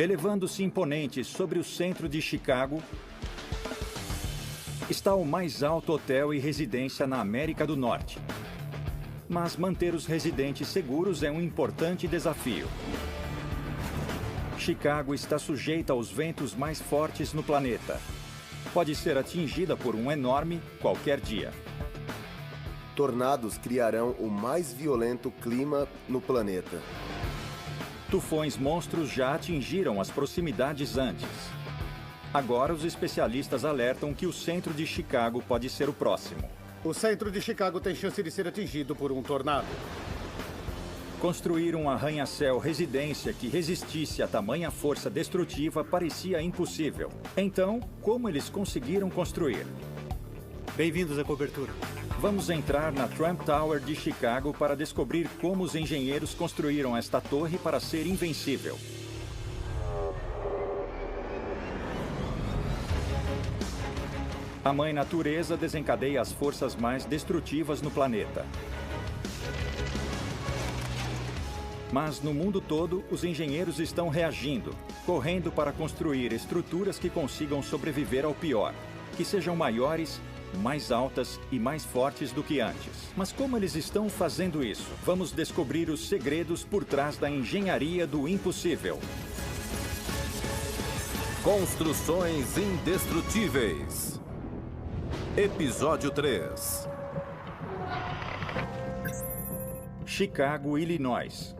Elevando-se imponente sobre o centro de Chicago, está o mais alto hotel e residência na América do Norte. Mas manter os residentes seguros é um importante desafio. Chicago está sujeita aos ventos mais fortes no planeta. Pode ser atingida por um enorme qualquer dia. Tornados criarão o mais violento clima no planeta. Tufões monstros já atingiram as proximidades antes. Agora, os especialistas alertam que o centro de Chicago pode ser o próximo. O centro de Chicago tem chance de ser atingido por um tornado. Construir um arranha-céu residência que resistisse a tamanha força destrutiva parecia impossível. Então, como eles conseguiram construir? Bem-vindos à cobertura. Vamos entrar na Trump Tower de Chicago para descobrir como os engenheiros construíram esta torre para ser invencível. A mãe natureza desencadeia as forças mais destrutivas no planeta. Mas no mundo todo, os engenheiros estão reagindo, correndo para construir estruturas que consigam sobreviver ao pior, que sejam maiores, mais altas e mais fortes do que antes. Mas como eles estão fazendo isso? Vamos descobrir os segredos por trás da engenharia do impossível. Construções indestrutíveis. Episódio 3. Chicago, Illinois.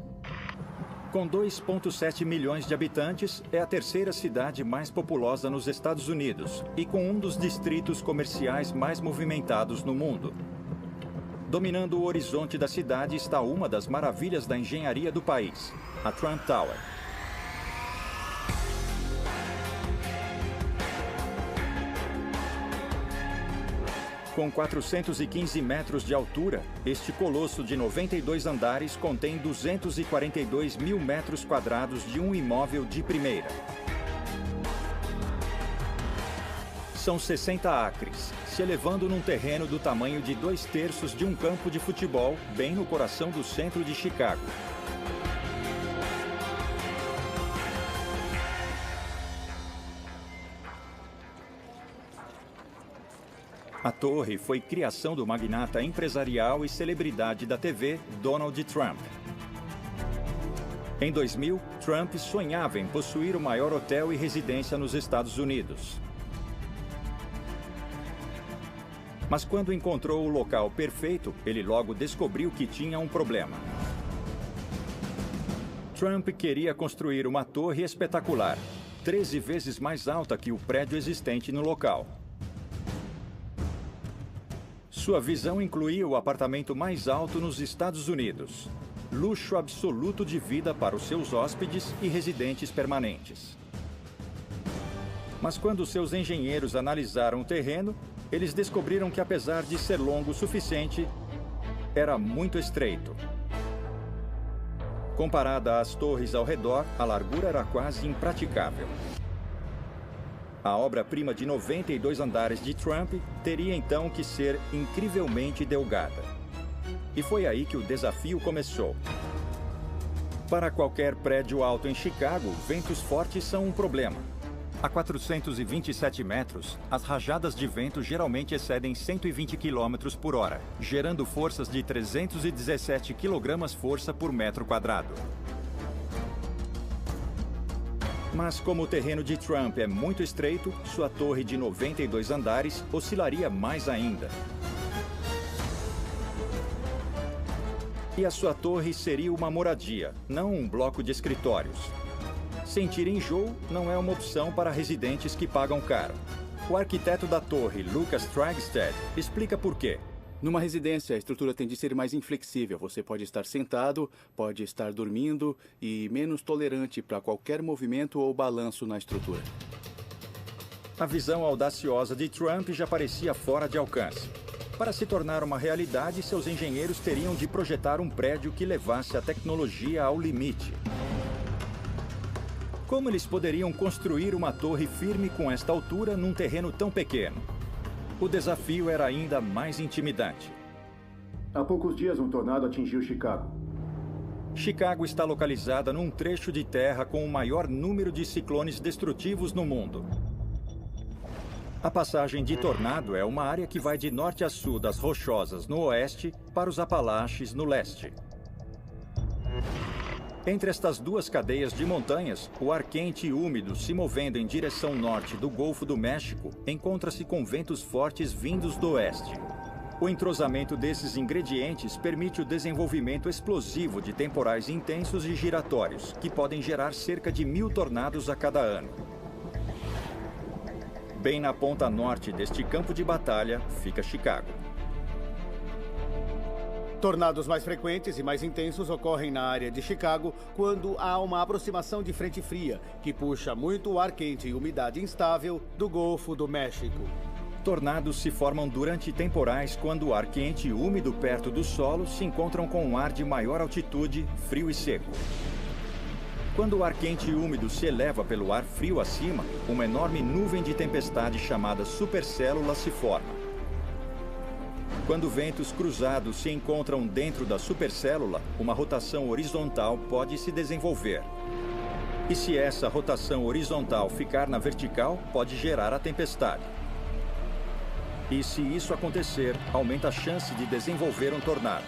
Com 2,7 milhões de habitantes, é a terceira cidade mais populosa nos Estados Unidos e com um dos distritos comerciais mais movimentados no mundo. Dominando o horizonte da cidade está uma das maravilhas da engenharia do país, a Trump Tower. Com 415 metros de altura, este colosso de 92 andares contém 242 mil metros quadrados de um imóvel de primeira. São 60 acres, se elevando num terreno do tamanho de 2/3 de um campo de futebol, bem no coração do centro de Chicago. A torre foi criação do magnata empresarial e celebridade da TV, Donald Trump. Em 2000, Trump sonhava em possuir o maior hotel e residência nos Estados Unidos. Mas quando encontrou o local perfeito, ele logo descobriu que tinha um problema. Trump queria construir uma torre espetacular, 13 vezes mais alta que o prédio existente no local. Sua visão incluía o apartamento mais alto nos Estados Unidos. Luxo absoluto de vida para os seus hóspedes e residentes permanentes. Mas quando seus engenheiros analisaram o terreno, eles descobriram que, apesar de ser longo o suficiente, era muito estreito. Comparada às torres ao redor, a largura era quase impraticável. A obra-prima de 92 andares de Trump teria então que ser incrivelmente delgada. E foi aí que o desafio começou. Para qualquer prédio alto em Chicago, ventos fortes são um problema. A 427 metros, as rajadas de vento geralmente excedem 120 km por hora, gerando forças de 317 kg-força por metro quadrado. Mas como o terreno de Trump é muito estreito, sua torre de 92 andares oscilaria mais ainda. E a sua torre seria uma moradia, não um bloco de escritórios. Sentir enjoo não é uma opção para residentes que pagam caro. O arquiteto da torre, Lucas Tragstad, explica por quê. Numa residência, a estrutura tende a ser mais inflexível. Você pode estar sentado, pode estar dormindo e menos tolerante para qualquer movimento ou balanço na estrutura. A visão audaciosa de Trump já parecia fora de alcance. Para se tornar uma realidade, seus engenheiros teriam de projetar um prédio que levasse a tecnologia ao limite. Como eles poderiam construir uma torre firme com esta altura num terreno tão pequeno? O desafio era ainda mais intimidante. Há poucos dias, um tornado atingiu Chicago. Chicago está localizada num trecho de terra com o maior número de ciclones destrutivos no mundo. A passagem de tornado é uma área que vai de norte a sul das Rochosas no oeste para os Apalaches no leste. Entre estas duas cadeias de montanhas, o ar quente e úmido se movendo em direção norte do Golfo do México encontra-se com ventos fortes vindos do oeste. O entrosamento desses ingredientes permite o desenvolvimento explosivo de temporais intensos e giratórios, que podem gerar cerca de 1000 tornados a cada ano. Bem na ponta norte deste campo de batalha fica Chicago. Tornados mais frequentes e mais intensos ocorrem na área de Chicago quando há uma aproximação de frente fria, que puxa muito o ar quente e umidade instável do Golfo do México. Tornados se formam durante temporais quando o ar quente e úmido perto do solo se encontram com um ar de maior altitude, frio e seco. Quando o ar quente e úmido se eleva pelo ar frio acima, uma enorme nuvem de tempestade chamada supercélula se forma. Quando ventos cruzados se encontram dentro da supercélula, uma rotação horizontal pode se desenvolver. E se essa rotação horizontal ficar na vertical, pode gerar a tempestade. E se isso acontecer, aumenta a chance de desenvolver um tornado.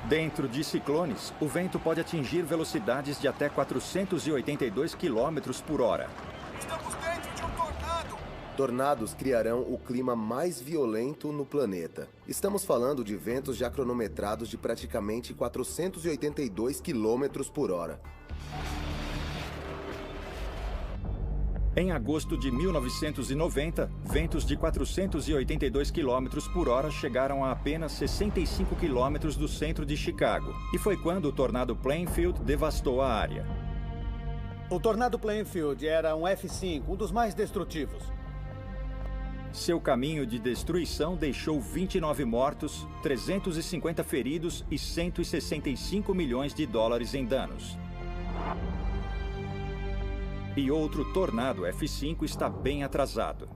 Dentro de ciclones, o vento pode atingir velocidades de até 482 km por hora. Estamos dentro de um tornado! Tornados criarão o clima mais violento no planeta. Estamos falando de ventos já cronometrados de praticamente 482 km por hora. Em agosto de 1990, ventos de 482 km por hora chegaram a apenas 65 km do centro de Chicago. E foi quando o tornado Plainfield devastou a área. O tornado Plainfield era um F5, um dos mais destrutivos. Seu caminho de destruição deixou 29 mortos, 350 feridos e 165 milhões de dólares em danos. E outro tornado F5 está bem atrasado.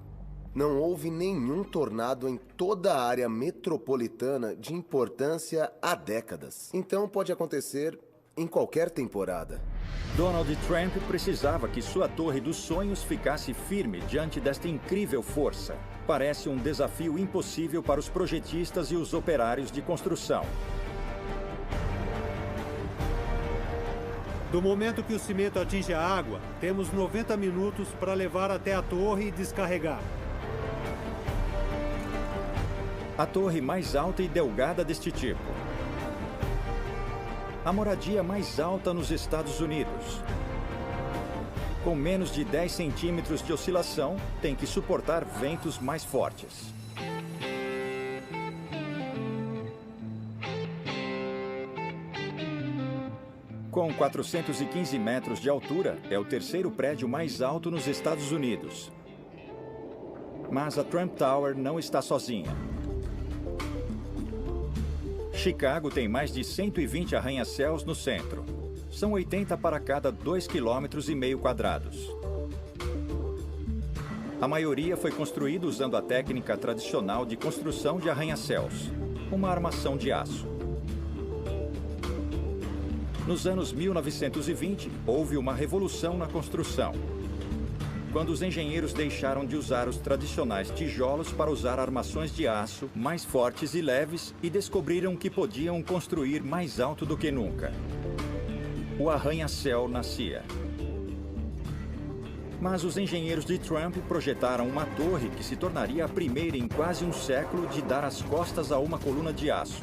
Não houve nenhum tornado em toda a área metropolitana de importância há décadas. Então pode acontecer em qualquer temporada. Donald Trump precisava que sua torre dos sonhos ficasse firme diante desta incrível força. Parece um desafio impossível para os projetistas e os operários de construção. Do momento que o cimento atinge a água, temos 90 minutos para levar até a torre e descarregar. A torre mais alta e delgada deste tipo. A moradia mais alta nos Estados Unidos. Com menos de 10 centímetros de oscilação, tem que suportar ventos mais fortes. Com 415 metros de altura, é o terceiro prédio mais alto nos Estados Unidos. Mas a Trump Tower não está sozinha. Chicago tem mais de 120 arranha-céus no centro. São 80 para cada 2,5 km quadrados. A maioria foi construída usando a técnica tradicional de construção de arranha-céus, uma armação de aço. Nos anos 1920, houve uma revolução na construção, quando os engenheiros deixaram de usar os tradicionais tijolos para usar armações de aço mais fortes e leves e descobriram que podiam construir mais alto do que nunca. O arranha-céu nascia. Mas os engenheiros de Trump projetaram uma torre que se tornaria a primeira em quase um século de dar as costas a uma coluna de aço.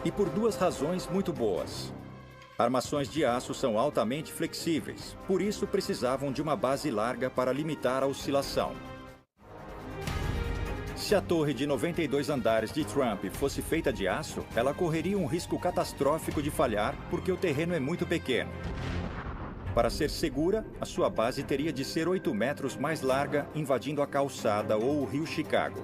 E por duas razões muito boas. Armações de aço são altamente flexíveis, por isso precisavam de uma base larga para limitar a oscilação. Se a torre de 92 andares de Trump fosse feita de aço, ela correria um risco catastrófico de falhar porque o terreno é muito pequeno. Para ser segura, a sua base teria de ser 8 metros mais larga, invadindo a calçada ou o rio Chicago.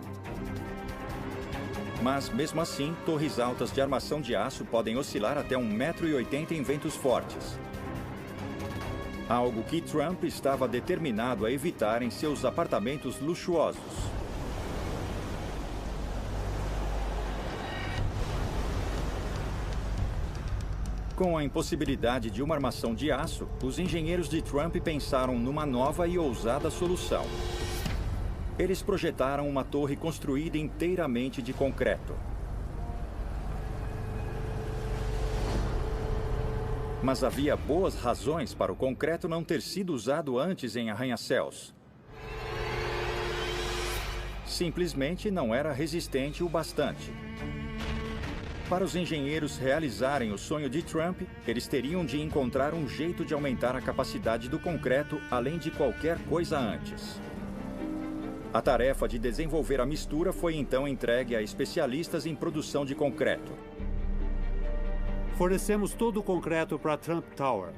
Mas, mesmo assim, torres altas de armação de aço podem oscilar até 1,80 m em ventos fortes. Algo que Trump estava determinado a evitar em seus apartamentos luxuosos. Com a impossibilidade de uma armação de aço, os engenheiros de Trump pensaram numa nova e ousada solução. Eles projetaram uma torre construída inteiramente de concreto. Mas havia boas razões para o concreto não ter sido usado antes em arranha-céus. Simplesmente não era resistente o bastante. Para os engenheiros realizarem o sonho de Trump, eles teriam de encontrar um jeito de aumentar a capacidade do concreto além de qualquer coisa antes. A tarefa de desenvolver a mistura foi então entregue a especialistas em produção de concreto. Fornecemos todo o concreto para Trump Tower.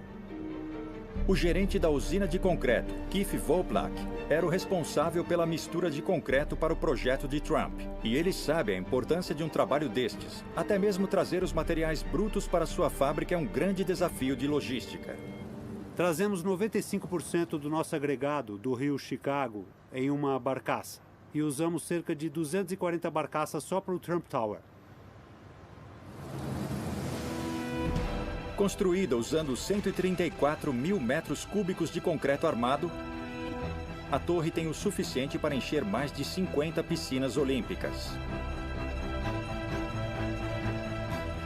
O gerente da usina de concreto, Keith Voplak, era o responsável pela mistura de concreto para o projeto de Trump. E ele sabe a importância de um trabalho destes. Até mesmo trazer os materiais brutos para sua fábrica é um grande desafio de logística. Trazemos 95% do nosso agregado do rio Chicago em uma barcaça. E usamos cerca de 240 barcaças só para o Trump Tower. Construída usando 134 mil metros cúbicos de concreto armado, a torre tem o suficiente para encher mais de 50 piscinas olímpicas.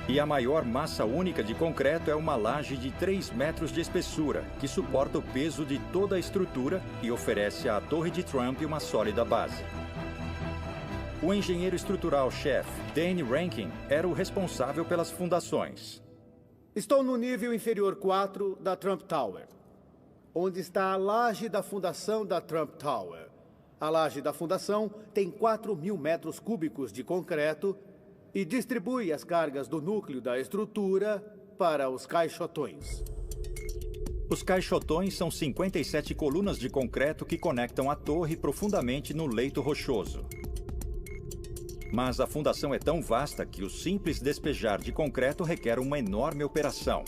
E a maior massa única de concreto é uma laje de 3 metros de espessura, que suporta o peso de toda a estrutura e oferece à torre de Trump uma sólida base. O engenheiro estrutural-chefe, Danny Rankin, era o responsável pelas fundações. Estou no nível inferior 4 da Trump Tower, onde está a laje da fundação da Trump Tower. A laje da fundação tem 4.000 metros cúbicos de concreto e distribui as cargas do núcleo da estrutura para os caixotões. Os caixotões são 57 colunas de concreto que conectam a torre profundamente no leito rochoso. Mas a fundação é tão vasta que o simples despejar de concreto requer uma enorme operação.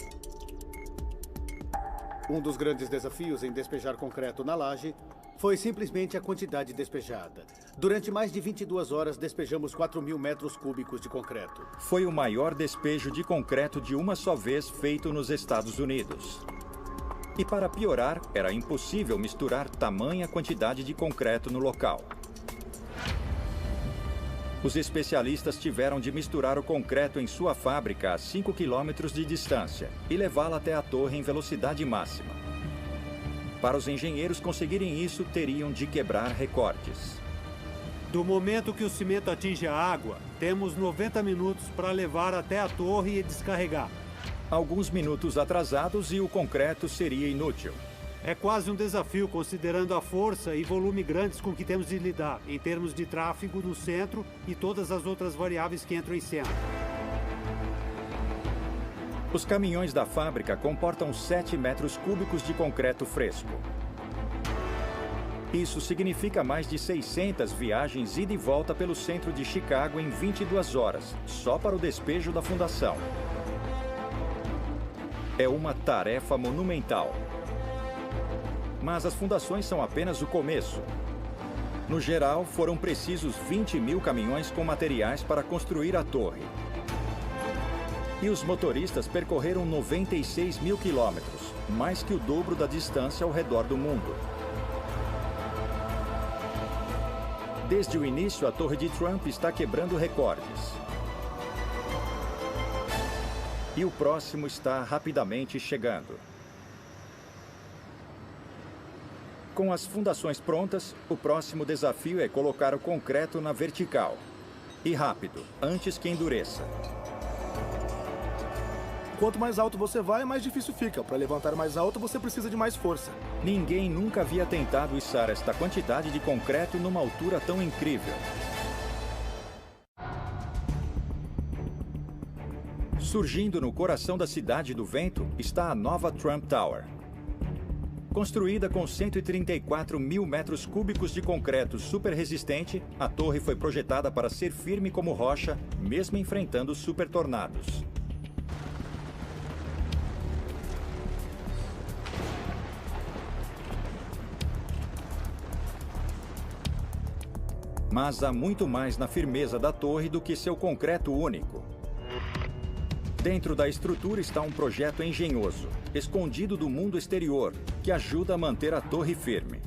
Um dos grandes desafios em despejar concreto na laje foi simplesmente a quantidade despejada. Durante mais de 22 horas, despejamos 4.000 metros cúbicos de concreto. Foi o maior despejo de concreto de uma só vez feito nos Estados Unidos. E para piorar, era impossível misturar tamanha quantidade de concreto no local. Os especialistas tiveram de misturar o concreto em sua fábrica a 5 quilômetros de distância e levá-la até a torre em velocidade máxima. Para os engenheiros conseguirem isso, teriam de quebrar recordes. Do momento que o cimento atinge a água, temos 90 minutos para levar até a torre e descarregar. Alguns minutos atrasados e o concreto seria inútil. É quase um desafio, considerando a força e volume grandes com que temos de lidar, em termos de tráfego no centro e todas as outras variáveis que entram em cena. Os caminhões da fábrica comportam 7 metros cúbicos de concreto fresco. Isso significa mais de 600 viagens ida e volta pelo centro de Chicago em 22 horas, só para o despejo da fundação. É uma tarefa monumental. Mas as fundações são apenas o começo. No geral, foram precisos 20.000 caminhões com materiais para construir a torre. E os motoristas percorreram 96.000 quilômetros, mais que o dobro da distância ao redor do mundo. Desde o início, a torre de Trump está quebrando recordes. E o próximo está rapidamente chegando. Com as fundações prontas, o próximo desafio é colocar o concreto na vertical. E rápido, antes que endureça. Quanto mais alto você vai, mais difícil fica. Para levantar mais alto, você precisa de mais força. Ninguém nunca havia tentado içar esta quantidade de concreto numa altura tão incrível. Surgindo no coração da Cidade do Vento está a nova Trump Tower. Construída com 134.000 metros cúbicos de concreto super resistente, a torre foi projetada para ser firme como rocha, mesmo enfrentando super tornados. Mas há muito mais na firmeza da torre do que seu concreto único. Dentro da estrutura está um projeto engenhoso, escondido do mundo exterior, que ajuda a manter a torre firme.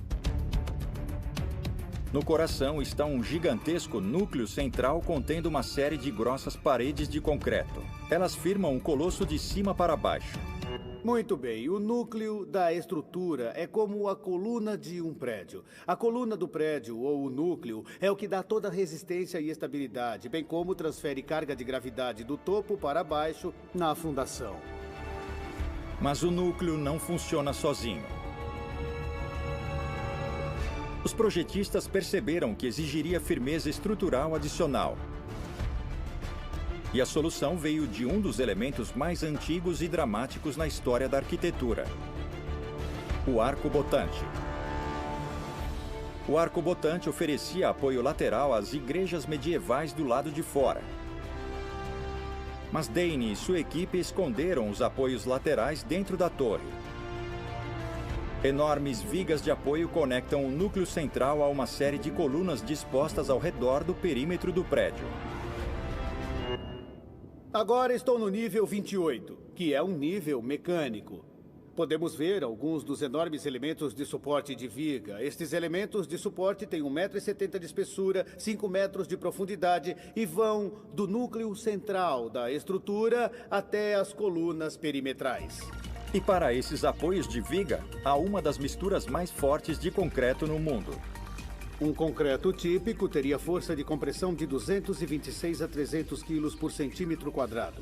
No coração está um gigantesco núcleo central contendo uma série de grossas paredes de concreto. Elas firmam um colosso de cima para baixo. Muito bem, o núcleo da estrutura é como a coluna de um prédio. A coluna do prédio, ou o núcleo, é o que dá toda a resistência e estabilidade, bem como transfere carga de gravidade do topo para baixo na fundação. Mas o núcleo não funciona sozinho. Os projetistas perceberam que exigiria firmeza estrutural adicional. E a solução veio de um dos elementos mais antigos e dramáticos na história da arquitetura: o arco-botante. O arco-botante oferecia apoio lateral às igrejas medievais do lado de fora. Mas Dane e sua equipe esconderam os apoios laterais dentro da torre. Enormes vigas de apoio conectam o núcleo central a uma série de colunas dispostas ao redor do perímetro do prédio. Agora estou no nível 28, que é um nível mecânico. Podemos ver alguns dos enormes elementos de suporte de viga. Estes elementos de suporte têm 1,70 m de espessura, 5 metros de profundidade e vão do núcleo central da estrutura até as colunas perimetrais. E para esses apoios de viga, há uma das misturas mais fortes de concreto no mundo. Um concreto típico teria força de compressão de 226 a 300 kg por centímetro quadrado.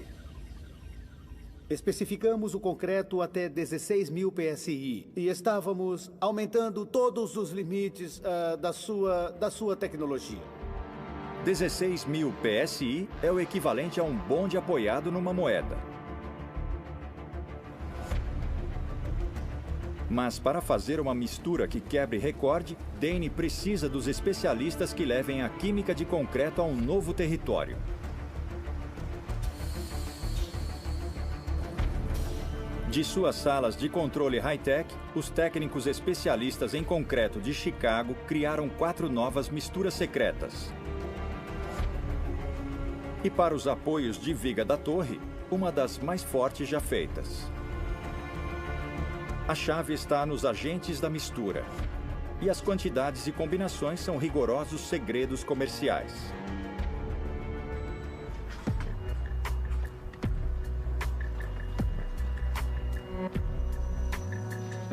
Especificamos o concreto até 16.000 PSI e estávamos aumentando todos os limites da sua tecnologia. 16.000 PSI é o equivalente a um bonde apoiado numa moeda. Mas para fazer uma mistura que quebre recorde, Dane precisa dos especialistas que levem a química de concreto a um novo território. De suas salas de controle high-tech, os técnicos especialistas em concreto de Chicago criaram 4 novas misturas secretas. E para os apoios de viga da torre, uma das mais fortes já feitas. A chave está nos agentes da mistura. E as quantidades e combinações são rigorosos segredos comerciais.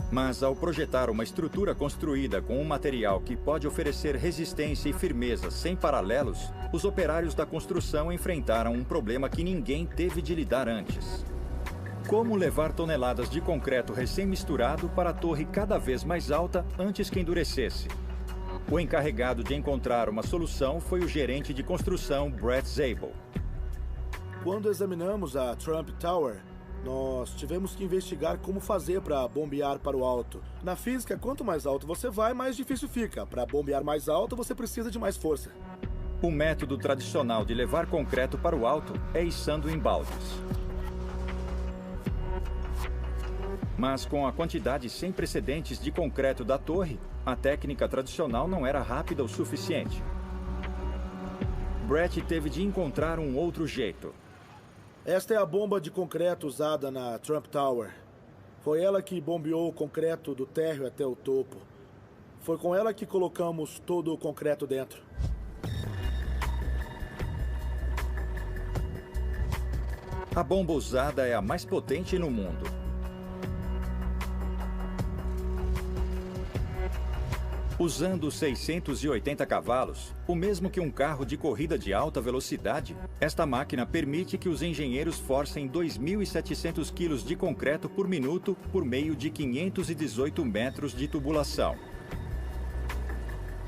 Mas ao projetar uma estrutura construída com um material que pode oferecer resistência e firmeza sem paralelos, os operários da construção enfrentaram um problema que ninguém teve de lidar antes. Como levar toneladas de concreto recém-misturado para a torre cada vez mais alta antes que endurecesse? O encarregado de encontrar uma solução foi o gerente de construção Brett Zabel. Quando examinamos a Trump Tower, nós tivemos que investigar como fazer para bombear para o alto. Na física, quanto mais alto você vai, mais difícil fica. Para bombear mais alto, você precisa de mais força. O método tradicional de levar concreto para o alto é içando em baldes. Mas com a quantidade sem precedentes de concreto da torre, a técnica tradicional não era rápida o suficiente. Brett teve de encontrar um outro jeito. Esta é a bomba de concreto usada na Trump Tower. Foi ela que bombeou o concreto do térreo até o topo. Foi com ela que colocamos todo o concreto dentro. A bomba usada é a mais potente no mundo. Usando 680 cavalos, o mesmo que um carro de corrida de alta velocidade, esta máquina permite que os engenheiros forcem 2.700 quilos de concreto por minuto por meio de 518 metros de tubulação.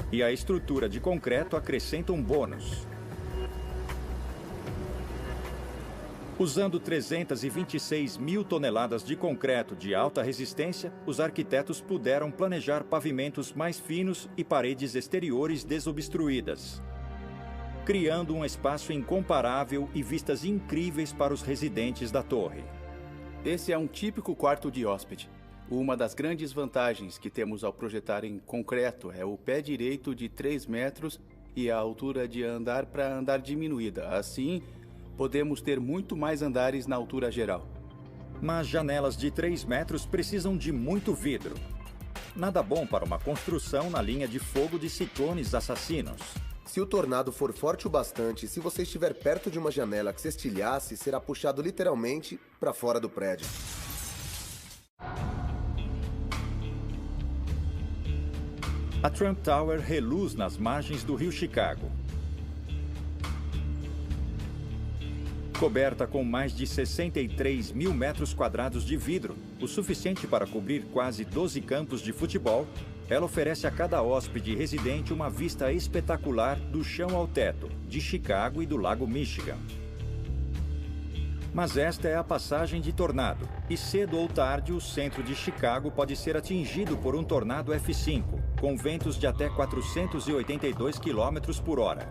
E a estrutura de concreto acrescenta um bônus. Usando 326 mil toneladas de concreto de alta resistência, os arquitetos puderam planejar pavimentos mais finos e paredes exteriores desobstruídas, criando um espaço incomparável e vistas incríveis para os residentes da torre. Esse é um típico quarto de hóspede. Uma das grandes vantagens que temos ao projetar em concreto é o pé direito de 3 metros e a altura de andar para andar diminuída. Assim, podemos ter muito mais andares na altura geral. Mas janelas de 3 metros precisam de muito vidro. Nada bom para uma construção na linha de fogo de ciclones assassinos. Se o tornado for forte o bastante, se você estiver perto de uma janela que se estilhasse, será puxado literalmente para fora do prédio. A Trump Tower reluz nas margens do rio Chicago. Coberta com mais de 63 mil metros quadrados de vidro, o suficiente para cobrir quase 12 campos de futebol, ela oferece a cada hóspede residente uma vista espetacular do chão ao teto, de Chicago e do Lago Michigan. Mas esta é a passagem de tornado, e cedo ou tarde o centro de Chicago pode ser atingido por um tornado F5, com ventos de até 482 km por hora.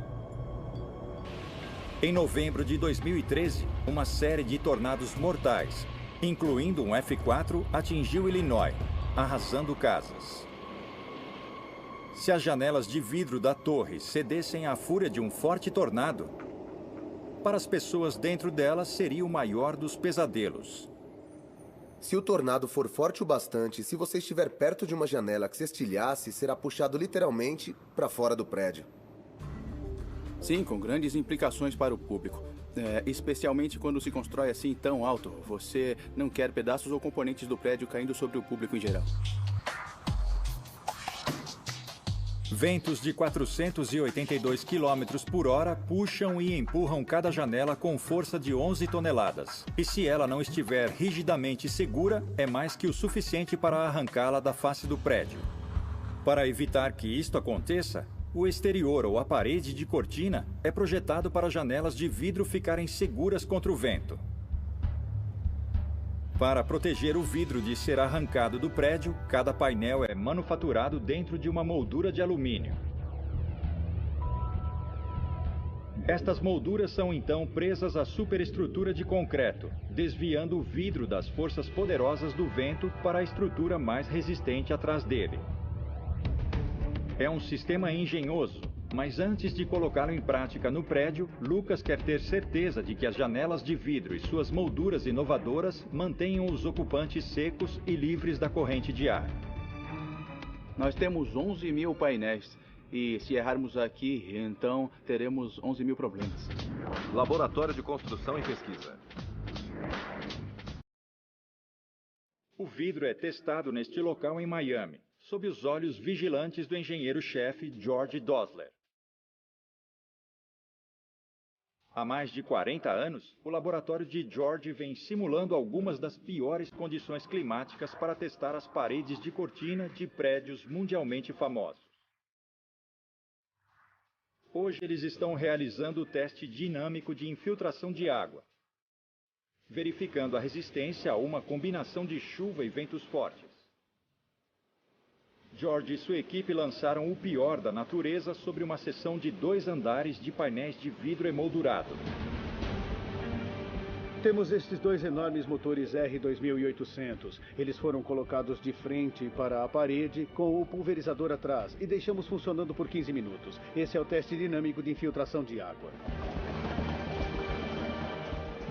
Em novembro de 2013, uma série de tornados mortais, incluindo um F4, atingiu Illinois, arrasando casas. Se as janelas de vidro da torre cedessem à fúria de um forte tornado, para as pessoas dentro delas seria o maior dos pesadelos. Se o tornado for forte o bastante, se você estiver perto de uma janela que se estilhasse, será puxado literalmente para fora do prédio. Sim, com grandes implicações para o público. Especialmente quando se constrói assim tão alto. Você não quer pedaços ou componentes do prédio caindo sobre o público em geral. Ventos de 482 km por hora puxam e empurram cada janela com força de 11 toneladas. E se ela não estiver rigidamente segura, é mais que o suficiente para arrancá-la da face do prédio. Para evitar que isto aconteça, o exterior ou a parede de cortina é projetado para janelas de vidro ficarem seguras contra o vento. Para proteger o vidro de ser arrancado do prédio, cada painel é manufaturado dentro de uma moldura de alumínio. Estas molduras são então presas à superestrutura de concreto, desviando o vidro das forças poderosas do vento para a estrutura mais resistente atrás dele. É um sistema engenhoso, mas antes de colocá-lo em prática no prédio, Lucas quer ter certeza de que as janelas de vidro e suas molduras inovadoras mantenham os ocupantes secos e livres da corrente de ar. Nós temos 11 mil painéis e se errarmos aqui, então teremos 11 mil problemas. Laboratório de Construção e Pesquisa. O vidro é testado neste local em Miami, sob os olhos vigilantes do engenheiro-chefe George Dosler. Há mais de 40 anos, o laboratório de George vem simulando algumas das piores condições climáticas para testar as paredes de cortina de prédios mundialmente famosos. Hoje eles estão realizando o teste dinâmico de infiltração de água, verificando a resistência a uma combinação de chuva e ventos fortes. George e sua equipe lançaram o pior da natureza sobre uma seção de 2 andares de painéis de vidro emoldurado. Temos estes 2 enormes motores R2800. Eles foram colocados de frente para a parede com o pulverizador atrás e deixamos funcionando por 15 minutos. Esse é o teste dinâmico de infiltração de água.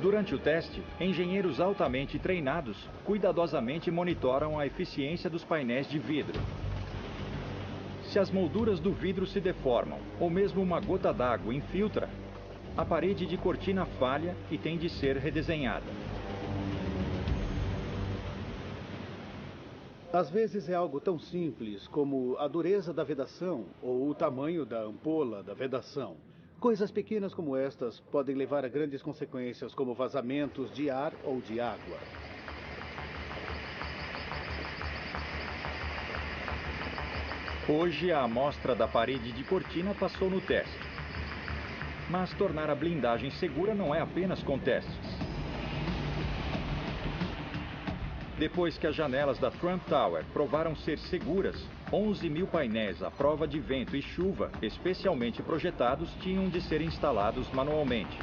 Durante o teste, engenheiros altamente treinados cuidadosamente monitoram a eficiência dos painéis de vidro. Se as molduras do vidro se deformam, ou mesmo uma gota d'água infiltra, a parede de cortina falha e tem de ser redesenhada. Às vezes é algo tão simples como a dureza da vedação ou o tamanho da ampola da vedação. Coisas pequenas como estas podem levar a grandes consequências, como vazamentos de ar ou de água. Hoje, a amostra da parede de cortina passou no teste. Mas tornar a blindagem segura não é apenas com testes. Depois que as janelas da Trump Tower provaram ser seguras, 11 mil painéis à prova de vento e chuva, especialmente projetados, tinham de ser instalados manualmente.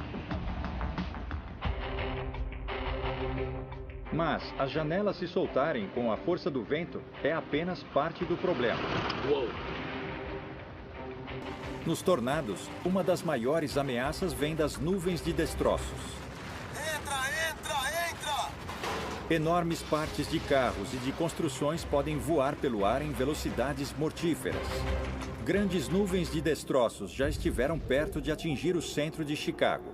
Mas as janelas se soltarem com a força do vento é apenas parte do problema. Nos tornados, uma das maiores ameaças vem das nuvens de destroços. Entra! Enormes partes de carros e de construções podem voar pelo ar em velocidades mortíferas. Grandes nuvens de destroços já estiveram perto de atingir o centro de Chicago.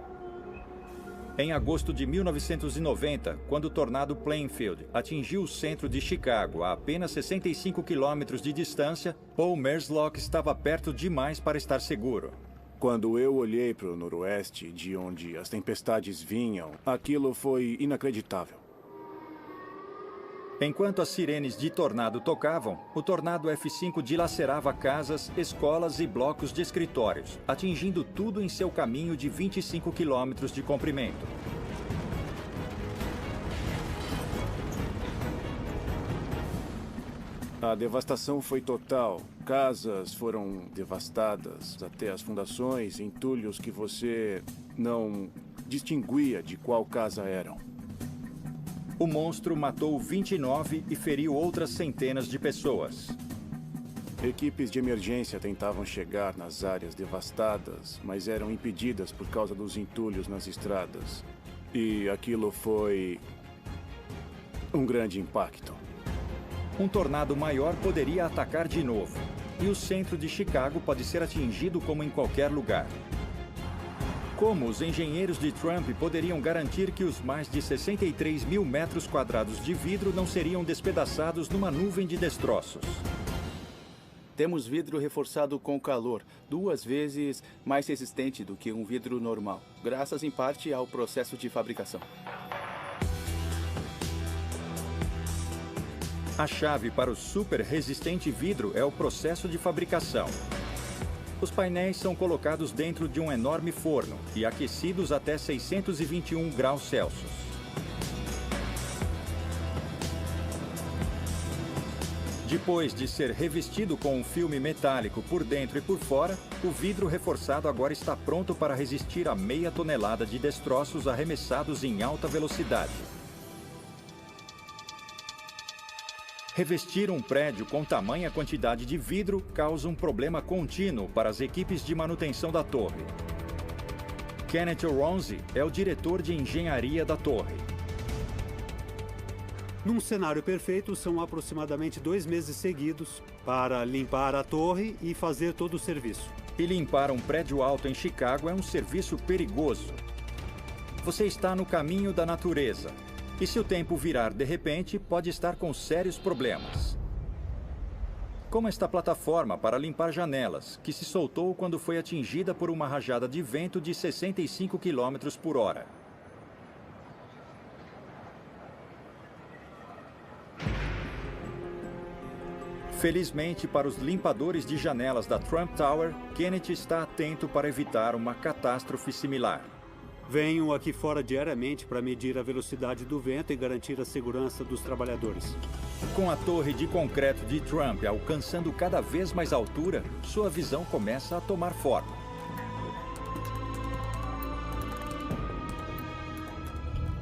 Em agosto de 1990, quando o tornado Plainfield atingiu o centro de Chicago a apenas 65 quilômetros de distância, Paul Merslock estava perto demais para estar seguro. Quando eu olhei para o noroeste, de onde as tempestades vinham, aquilo foi inacreditável. Enquanto as sirenes de tornado tocavam, o tornado F5 dilacerava casas, escolas e blocos de escritórios, atingindo tudo em seu caminho de 25 quilômetros de comprimento. A devastação foi total. Casas foram devastadas, até as fundações, entulhos que você não distinguia de qual casa eram. O monstro matou 29 e feriu outras centenas de pessoas. Equipes de emergência tentavam chegar nas áreas devastadas, mas eram impedidas por causa dos entulhos nas estradas. E aquilo foi um grande impacto. Um tornado maior poderia atacar de novo, e o centro de Chicago pode ser atingido como em qualquer lugar. Como os engenheiros de Trump poderiam garantir que os mais de 63 mil metros quadrados de vidro não seriam despedaçados numa nuvem de destroços? Temos vidro reforçado com calor, 2 vezes mais resistente do que um vidro normal, graças em parte ao processo de fabricação. A chave para o super resistente vidro é o processo de fabricação. Os painéis são colocados dentro de um enorme forno e aquecidos até 621 graus Celsius. Depois de ser revestido com um filme metálico por dentro e por fora, o vidro reforçado agora está pronto para resistir a meia tonelada de destroços arremessados em alta velocidade. Revestir um prédio com tamanha quantidade de vidro causa um problema contínuo para as equipes de manutenção da torre. Kenneth Ronzi é o diretor de engenharia da torre. Num cenário perfeito, são aproximadamente 2 meses seguidos para limpar a torre e fazer todo o serviço. E limpar um prédio alto em Chicago é um serviço perigoso. Você está no caminho da natureza. E se o tempo virar de repente, pode estar com sérios problemas. Como esta plataforma para limpar janelas, que se soltou quando foi atingida por uma rajada de vento de 65 km por hora. Felizmente para os limpadores de janelas da Trump Tower, Kenneth está atento para evitar uma catástrofe similar. Venho aqui fora diariamente para medir a velocidade do vento e garantir a segurança dos trabalhadores. Com a torre de concreto de Trump alcançando cada vez mais altura, sua visão começa a tomar forma.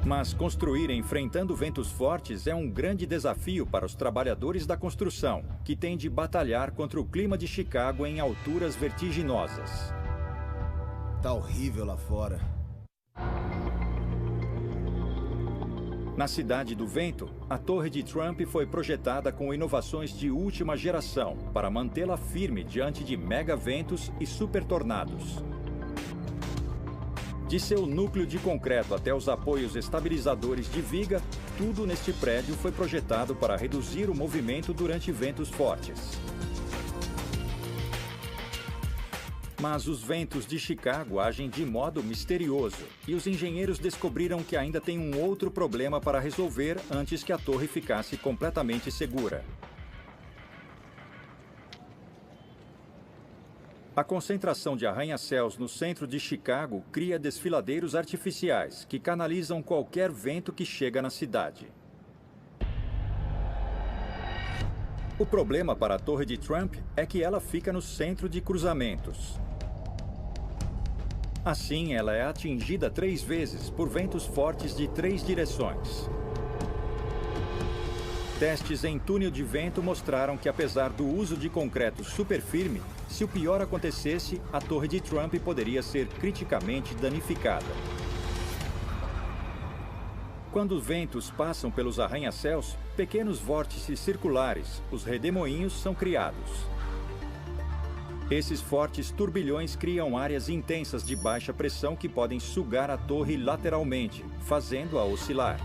Mas construir enfrentando ventos fortes é um grande desafio para os trabalhadores da construção, que têm de batalhar contra o clima de Chicago em alturas vertiginosas. Tá horrível lá fora. Na Cidade do Vento, a Torre de Trump foi projetada com inovações de última geração para mantê-la firme diante de megaventos e supertornados. De seu núcleo de concreto até os apoios estabilizadores de viga, tudo neste prédio foi projetado para reduzir o movimento durante ventos fortes. Mas os ventos de Chicago agem de modo misterioso, e os engenheiros descobriram que ainda tem um outro problema para resolver antes que a torre ficasse completamente segura. A concentração de arranha-céus no centro de Chicago cria desfiladeiros artificiais que canalizam qualquer vento que chega na cidade. O problema para a Torre de Trump é que ela fica no centro de cruzamentos. Assim, ela é atingida 3 vezes por ventos fortes de 3 direções. Testes em túnel de vento mostraram que, apesar do uso de concreto super firme, se o pior acontecesse, a torre de Trump poderia ser criticamente danificada. Quando ventos passam pelos arranha-céus, pequenos vórtices circulares, os redemoinhos, são criados. Esses fortes turbilhões criam áreas intensas de baixa pressão que podem sugar a torre lateralmente, fazendo-a oscilar.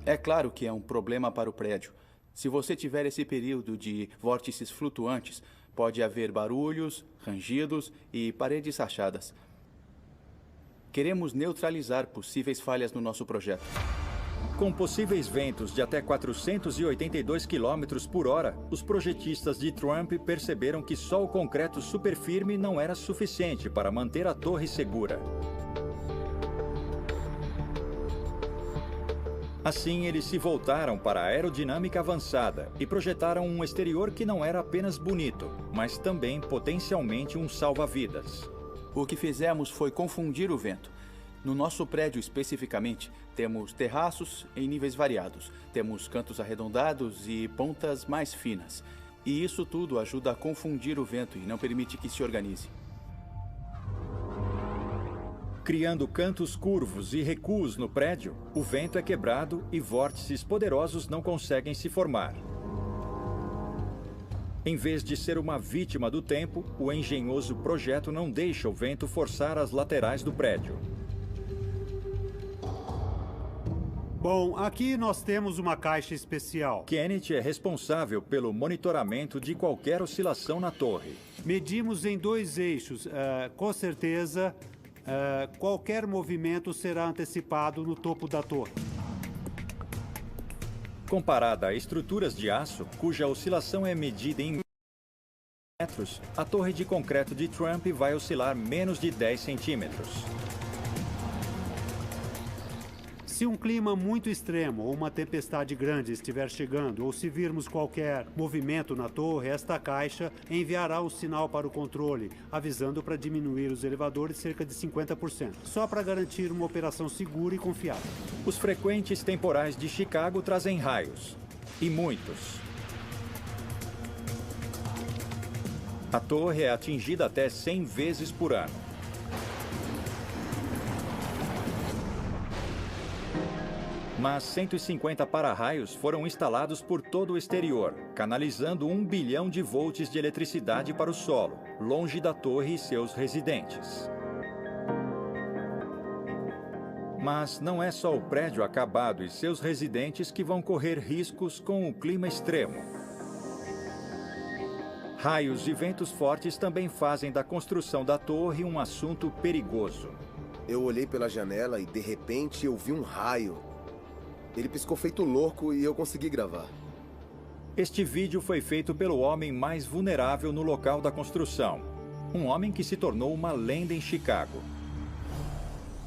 É claro que é um problema para o prédio. Se você tiver esse período de vórtices flutuantes, pode haver barulhos, rangidos e paredes rachadas. Queremos neutralizar possíveis falhas no nosso projeto. Com possíveis ventos de até 482 km por hora, os projetistas de Trump perceberam que só o concreto super firme não era suficiente para manter a torre segura. Assim, eles se voltaram para a aerodinâmica avançada e projetaram um exterior que não era apenas bonito, mas também potencialmente um salva-vidas. O que fizemos foi confundir o vento. No nosso prédio especificamente, temos terraços em níveis variados, temos cantos arredondados e pontas mais finas. E isso tudo ajuda a confundir o vento e não permite que se organize. Criando cantos curvos e recuos no prédio, o vento é quebrado e vórtices poderosos não conseguem se formar. Em vez de ser uma vítima do tempo, o engenhoso projeto não deixa o vento forçar as laterais do prédio. Bom, aqui nós temos uma caixa especial. Kenneth é responsável pelo monitoramento de qualquer oscilação na torre. Medimos em 2 eixos. Com certeza, qualquer movimento será antecipado no topo da torre. Comparada a estruturas de aço, cuja oscilação é medida em metros, a torre de concreto de Trump vai oscilar menos de 10 centímetros. Se um clima muito extremo ou uma tempestade grande estiver chegando, ou se virmos qualquer movimento na torre, esta caixa enviará um sinal para o controle, avisando para diminuir os elevadores cerca de 50%, só para garantir uma operação segura e confiável. Os frequentes temporais de Chicago trazem raios, e muitos. A torre é atingida até 100 vezes por ano. Mas 150 para-raios foram instalados por todo o exterior, canalizando 1 bilhão de volts de eletricidade para o solo, longe da torre e seus residentes. Mas não é só o prédio acabado e seus residentes que vão correr riscos com o clima extremo. Raios e ventos fortes também fazem da construção da torre um assunto perigoso. Eu olhei pela janela e, de repente, eu vi um raio. Ele piscou feito louco e eu consegui gravar. Este vídeo foi feito pelo homem mais vulnerável no local da construção. Um homem que se tornou uma lenda em Chicago.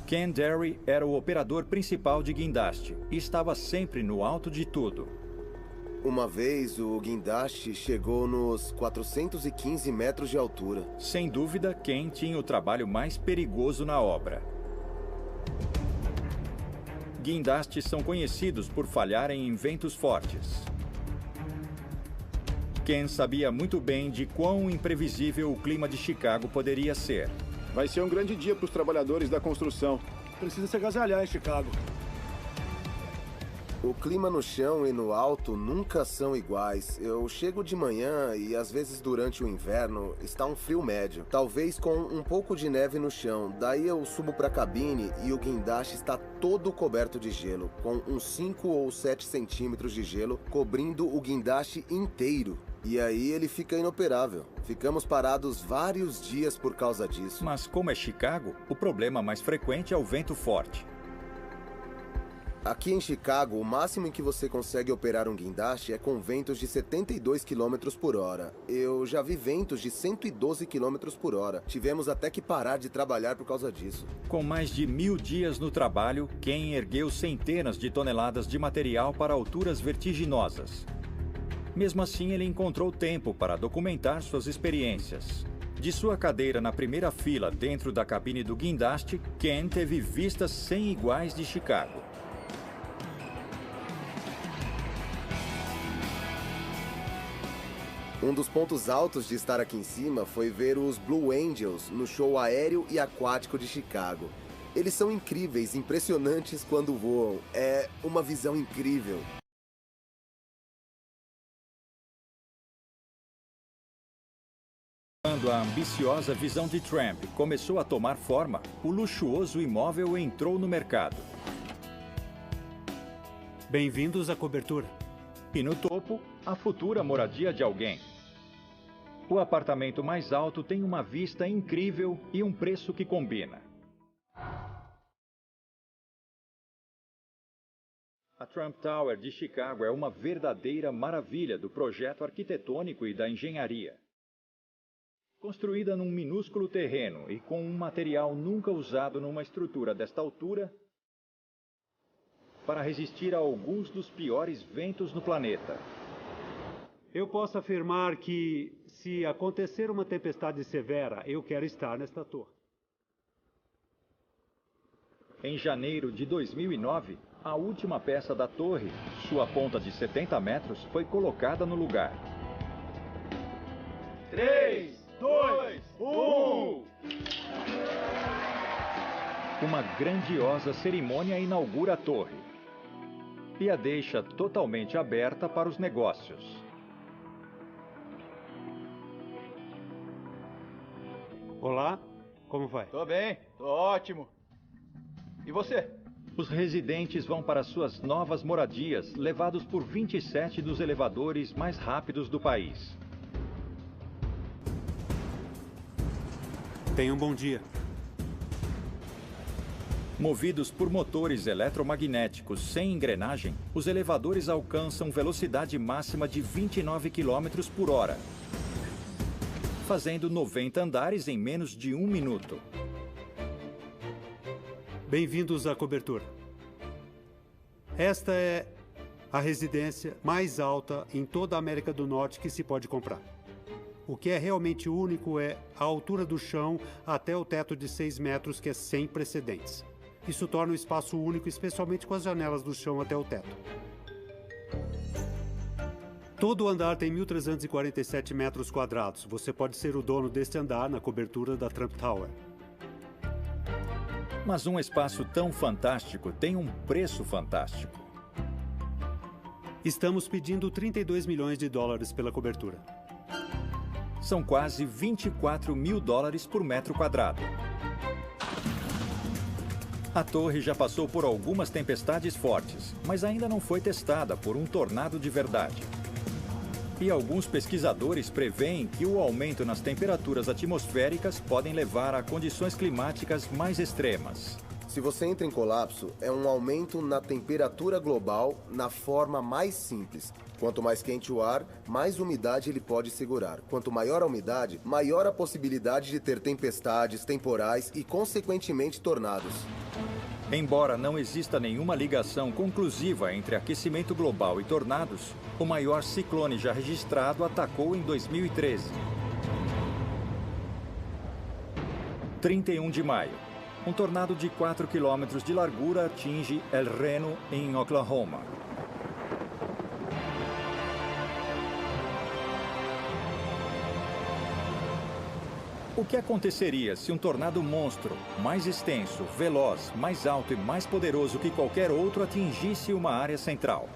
Ken Derry era o operador principal de guindaste e estava sempre no alto de tudo. Uma vez, o guindaste chegou nos 415 metros de altura. Sem dúvida, Ken tinha o trabalho mais perigoso na obra. Guindastes são conhecidos por falharem em ventos fortes. Ken sabia muito bem de quão imprevisível o clima de Chicago poderia ser. Vai ser um grande dia para os trabalhadores da construção. Precisa se agasalhar em Chicago. O clima no chão e no alto nunca são iguais. Eu chego de manhã e às vezes durante o inverno está um frio médio, talvez com um pouco de neve no chão. Daí eu subo para a cabine e o guindaste está todo coberto de gelo, com uns 5 ou 7 centímetros de gelo cobrindo o guindaste inteiro. E aí ele fica inoperável. Ficamos parados vários dias por causa disso. Mas como é Chicago, o problema mais frequente é o vento forte. Aqui em Chicago, o máximo em que você consegue operar um guindaste é com ventos de 72 km por hora. Eu já vi ventos de 112 km por hora. Tivemos até que parar de trabalhar por causa disso. Com mais de 1000 dias no trabalho, Ken ergueu centenas de toneladas de material para alturas vertiginosas. Mesmo assim, ele encontrou tempo para documentar suas experiências. De sua cadeira na primeira fila dentro da cabine do guindaste, Ken teve vistas sem iguais de Chicago. Um dos pontos altos de estar aqui em cima foi ver os Blue Angels no show aéreo e aquático de Chicago. Eles são incríveis, impressionantes quando voam. É uma visão incrível. Quando a ambiciosa visão de Trump começou a tomar forma, o luxuoso imóvel entrou no mercado. Bem-vindos à cobertura. E no topo, a futura moradia de alguém. O apartamento mais alto tem uma vista incrível e um preço que combina. A Trump Tower de Chicago é uma verdadeira maravilha do projeto arquitetônico e da engenharia. Construída num minúsculo terreno e com um material nunca usado numa estrutura desta altura, para resistir a alguns dos piores ventos no planeta. Eu posso afirmar que, se acontecer uma tempestade severa, eu quero estar nesta torre. Em janeiro de 2009, a última peça da torre, sua ponta de 70 metros, foi colocada no lugar. 3, 2, 1... Uma grandiosa cerimônia inaugura a torre e a deixa totalmente aberta para os negócios. Olá, como vai? Tô bem, tô ótimo. E você? Os residentes vão para suas novas moradias, levados por 27 dos elevadores mais rápidos do país. Tenha um bom dia. Movidos por motores eletromagnéticos sem engrenagem, os elevadores alcançam velocidade máxima de 29 km por hora, fazendo 90 andares em menos de 1 minuto. Bem-vindos à cobertura. Esta é a residência mais alta em toda a América do Norte que se pode comprar. O que é realmente único é a altura do chão até o teto de 6 metros, que é sem precedentes. Isso torna o espaço único, especialmente com as janelas do chão até o teto. Todo o andar tem 1.347 metros quadrados. Você pode ser o dono deste andar na cobertura da Trump Tower. Mas um espaço tão fantástico tem um preço fantástico. Estamos pedindo 32 milhões de dólares pela cobertura. São quase 24 mil dólares por metro quadrado. A torre já passou por algumas tempestades fortes, mas ainda não foi testada por um tornado de verdade. E alguns pesquisadores preveem que o aumento nas temperaturas atmosféricas podem levar a condições climáticas mais extremas. Se você entra em colapso, é um aumento na temperatura global na forma mais simples. Quanto mais quente o ar, mais umidade ele pode segurar. Quanto maior a umidade, maior a possibilidade de ter tempestades, temporais e, consequentemente, tornados. Embora não exista nenhuma ligação conclusiva entre aquecimento global e tornados, o maior ciclone já registrado atacou em 2013. 31 de maio. Um tornado de 4 quilômetros de largura atinge El Reno, em Oklahoma. O que aconteceria se um tornado monstro, mais extenso, veloz, mais alto e mais poderoso que qualquer outro atingisse uma área central?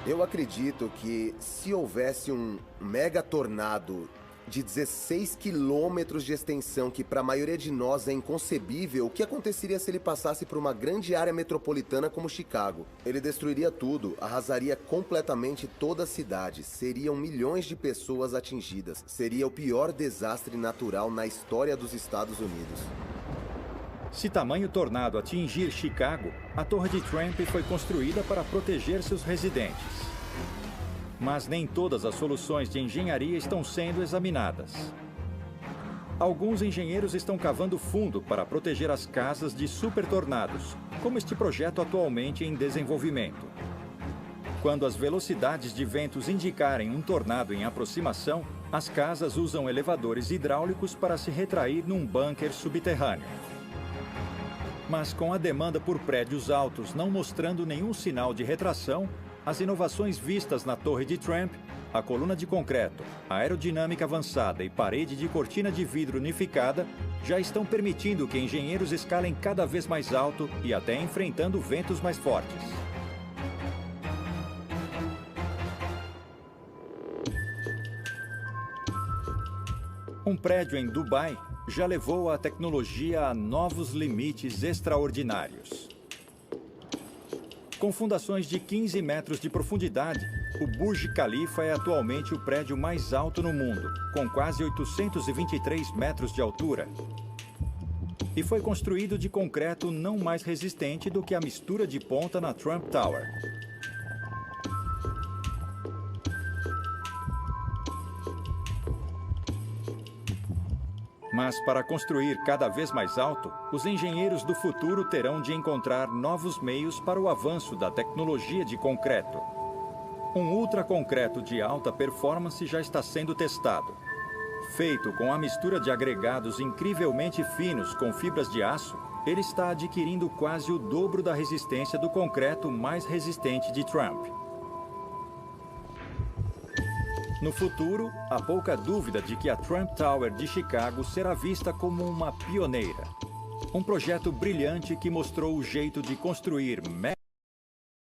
Eu acredito que se houvesse um mega tornado de 16 quilômetros de extensão, que para a maioria de nós é inconcebível, o que aconteceria se ele passasse por uma grande área metropolitana como Chicago? Ele destruiria tudo, arrasaria completamente toda a cidade, seriam milhões de pessoas atingidas, seria o pior desastre natural na história dos Estados Unidos. Se tamanho tornado atingir Chicago, a Torre de Trump foi construída para proteger seus residentes. Mas nem todas as soluções de engenharia estão sendo examinadas. Alguns engenheiros estão cavando fundo para proteger as casas de super tornados, como este projeto atualmente em desenvolvimento. Quando as velocidades de ventos indicarem um tornado em aproximação, as casas usam elevadores hidráulicos para se retrair num bunker subterrâneo. Mas com a demanda por prédios altos não mostrando nenhum sinal de retração, as inovações vistas na Torre de Trump, a coluna de concreto, a aerodinâmica avançada e parede de cortina de vidro unificada já estão permitindo que engenheiros escalem cada vez mais alto e até enfrentando ventos mais fortes. Um prédio em Dubai já levou a tecnologia a novos limites extraordinários. Com fundações de 15 metros de profundidade, o Burj Khalifa é atualmente o prédio mais alto no mundo, com quase 823 metros de altura. E foi construído de concreto não mais resistente do que a mistura de ponta na Trump Tower. Mas para construir cada vez mais alto, os engenheiros do futuro terão de encontrar novos meios para o avanço da tecnologia de concreto. Um ultraconcreto de alta performance já está sendo testado. Feito com a mistura de agregados incrivelmente finos com fibras de aço, ele está adquirindo quase o dobro da resistência do concreto mais resistente de Trump. No futuro, há pouca dúvida de que a Trump Tower de Chicago será vista como uma pioneira. Um projeto brilhante que mostrou o jeito de construir